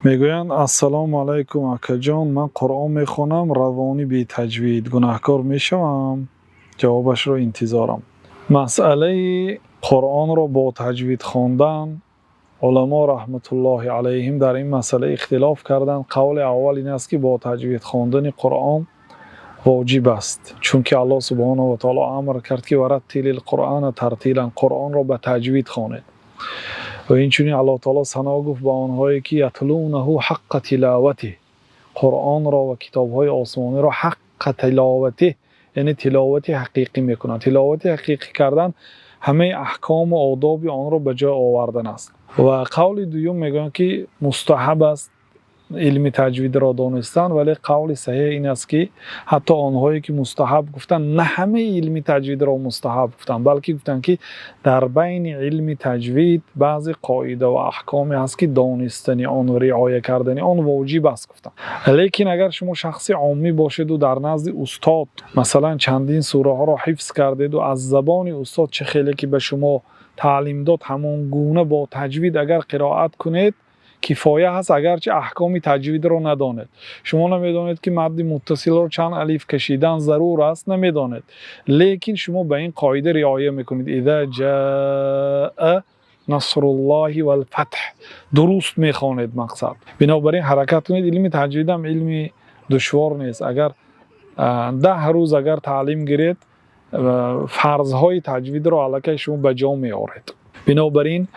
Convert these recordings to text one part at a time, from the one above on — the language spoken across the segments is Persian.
میگویند السلام علیکم اکا جان، من قرآن میخوانم روانی بی تجوید گناهکار میشوم؟ جوابش را انتظارم. مسئله قرآن را با تجوید خواندن، علما رحمت الله علیهم در این مسئله اختلاف کردند. قول اول این است که با تجوید خواندن قرآن واجب است، چون که الله سبحانه و تعالی امر کرد که ورتل القرآن ترتیلا، قرآن را به تجوید خوانید. و اینچنین الله تعالی ثنا گفت به آنهایی که یتلونه حق تلاوته، قرآن را و کتاب‌های آسمانی را حق تلاوته، یعنی تلاوت حقیقی میکنند. تلاوت حقیقی کردن همه احکام و آداب آن را به جای آوردن است. و قول دوم میگن که مستحب است علم تجوید را دانستن، ولی قول صحیح این است که حتی آنهایی که مستحب گفتن، نه همه علم تجوید را مستحب گفتن، بلکه گفتن که در بین علم تجوید بعضی قاعده و احکامی هست که دانستن آن و رعایت کردن آن واجب است گفتن. لیکن اگر شما شخص عامی باشید و در نزد استاد مثلا چندین سوره ها را حفظ کردید و از زبان استاد چه خیلی که به شما تعلیم داد همون گونه با تجوید اگر قرائت کنید کفایه هست، اگرچه احکام تجوید رو ندانید. شما نمیدانید که مد متصل رو چند الف کشیدن ضرور است، نمیدانید، لیکن شما به این قاعده رعایت میکنید اذا جاء نصر الله والفتح، درست میخوانید مقصد. بنابراین حرکت کنید. علم تجوید هم علم دشوار نیست. اگر 10 روز اگر تعلیم گیرید، فرضهای تجوید رو الکی شما به جا میارید. بنابراین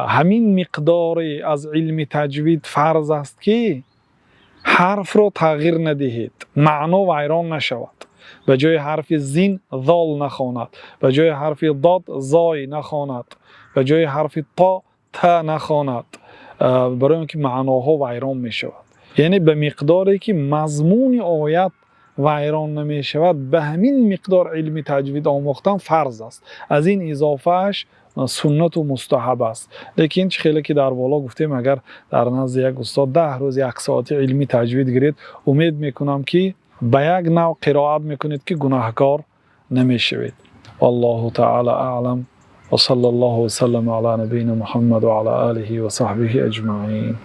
همین مقدار از علم تجوید فرض است که حرف را تغییر ندهید، معنا ویران نشود. به جای حرف زین ذال نخواند، به جای حرف ضاد زای نخواند، به جای حرف تا نخواند، برای اینکه معناها ویران می شود. یعنی به مقداری که مضمون آیت ویران نمی شود، به همین مقدار علم تجوید آموختن فرض است. از این اضافهش سنت و مستحب است. لیکن خیلی که در بالا گفتیم اگر در نزد یک استاد 10 روز 1 ساعت علمی تجوید گیرید، امید میکنم که به یک نوع قرائت میکنید که گناهکار نمیشوید. والله تعالی اعلم و صلی الله و سلم علی نبینا محمد و علی آله و صحبه اجمعین.